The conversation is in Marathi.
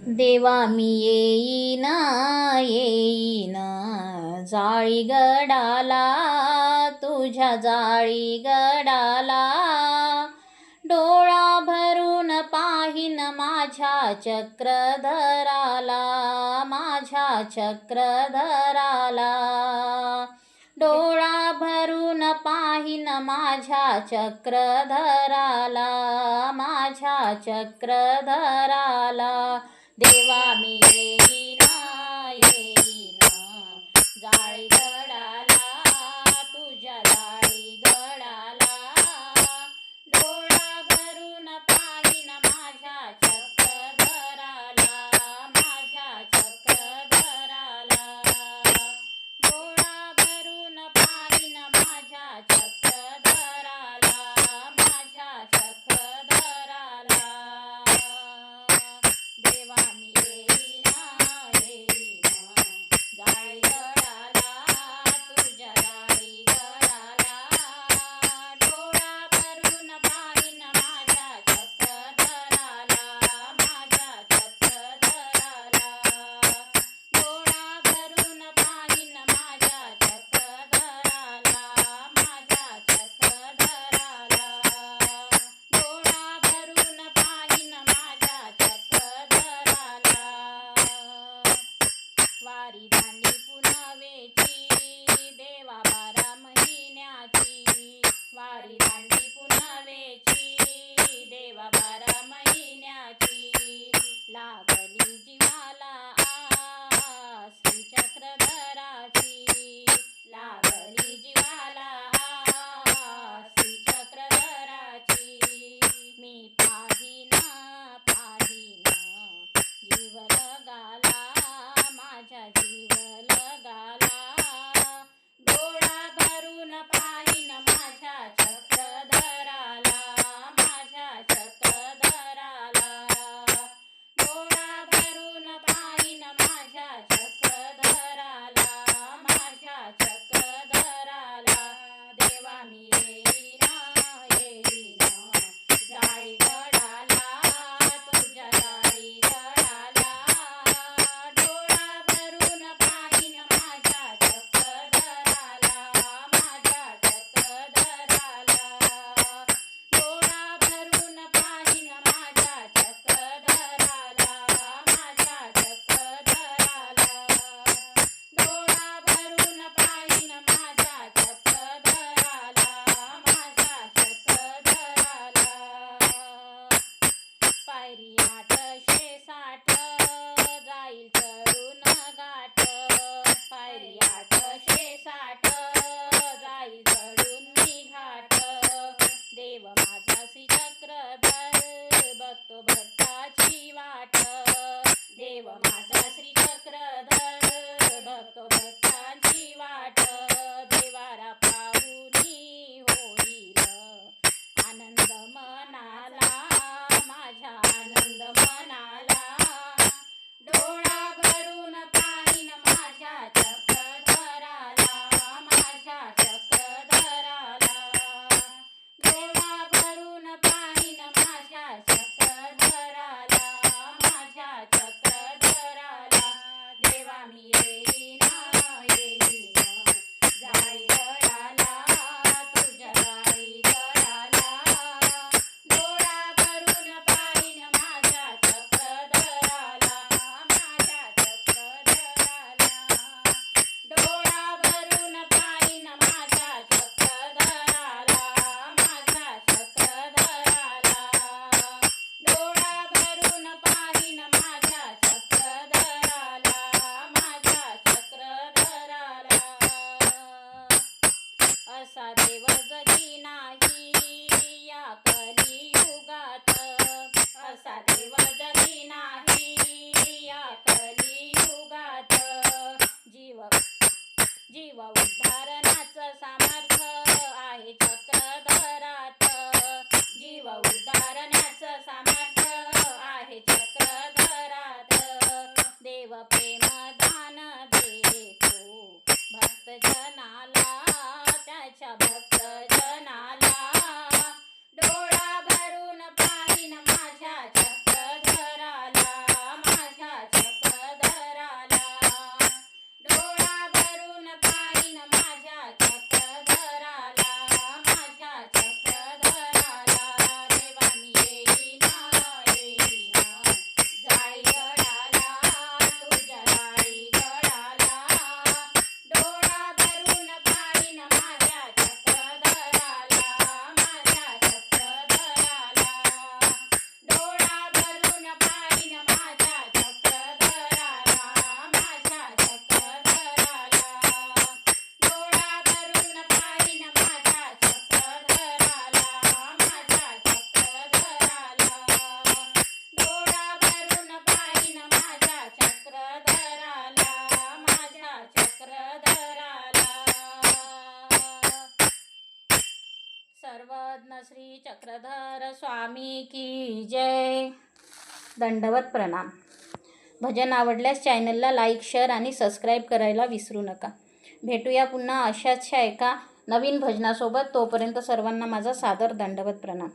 देवा मी येईन येईन जाळी गडाला, तुझ्या जाळी गडाला. डोळा भरून पाहीन माझ्या चक्रधराला, माझ्या चक्रधराला. डोळा भरून पाहीन माझ्या चक्रधराला, माझ्या चक्रधराला. देवा मी येईन येईन जाळी गडाला, तुझ्या जाळी गडाला. डोळा भरून पाहीन माझ्या चक्रधराला, माझ्या चक्रधराला. डोळा भरून पाहीन माझ्या चक्रधराला, माझ्या चक्रधराला. देवा मी येईन येईन जाळी गडाला, तुझ्या जाळी गडाला. डोळा भरून पाहीन माझ्या चक्रधराला, माझ्या चक्रधराला. डोळा भरून पाहीन माझ्या चक्रधराला, माझ्या चक्रधराला. डोळा भरून पाहीन माझ्या चक्रधराला. वारी दांडी पुनवेची, देवा 12 महिन्याची. वारी दांडी पुनवेची, देवा 12 महिन्याची. लागली जीवाला आस श्री चक्रधराची, लागली जीवाला आस श्री चक्रधराची. मी पाहीन पाहीन जीव लगाला, माझ्या जीव लगाला. डोळा भरून पाहीन माझ्या चक्रधराला, माझ्या चक्रधराला. डोळा भरून पाहीन माझ्या चक्रधराला, माझ्या चक्रधराला. देवा मी येईन येईन जाळी गडाला, तुझ्या जाळी गडाला. डोळा भरून पाहीन माझ्या चक्रधराला, माझ्या चक्रधराला. डोळा भरून पाहीन माझ्या चक्रधराला, माझ्या चक्रधराला. डोळा भरून पाहीन माझ्या चक्रधराला, माझ्या चक्रधराला. पायरी 860 जाईल चढून घाट, पायरी 860 जाईल चढून मी घाट. देव माझा श्री चक्रधर बघतो भक्ताची वाट. देव माझा श्री चक्रधर बघतो भक्ताची वाट. देवारा पाहुनी होईल आनंद मनाला, माझ्या आनंद मनाला. डोळा भरून पाहीन माझ्या चक्रधराला, माझ्या चक्रधराला. डोळा भरून पाहीन माझ्या चक्रधराला, माझ्या चक्रधराला. देवा मी येईन येईन जाळी गडाला, तुझ्या जाळी गडाला. डोळा भरून पाहीन माझ्या चक्रधराला, माझ्या चक्रधराला. डोळा भरून पाहीन माझ्या चक्रधराला, माझ्या चक्रधराला. डोळा भरून पाहीन माझ्या चक्रधराला, माझ्या चक्रधराला. असा देव जगी नाही या कलियुगात, असा देव जगी नाही या कलियुगात. जीव उद्धारणाचं सामर्थ्य आहे चक्रधरात, जीव उद्धारण्याचं सामर्थ्य आहे चक्रधरात. देव प्रेम दान देतो भक्तजनाला, त्याच्या भक्तजनाला. डोळा भरून पाहीन माझ्या चक्रधराला, माझ्या पद्मश्री चक्रधर स्वामी की जय. दंडवत प्रणाम. भजन आवडल्यास चॅनलला लाईक, शेअर आणि सबस्क्राईब करायला विसरू नका. भेटूया पुन्हा अशाच एका नवीन भजनासोबत. तोपर्यंत सर्वांना माझा सादर दंडवत प्रणाम.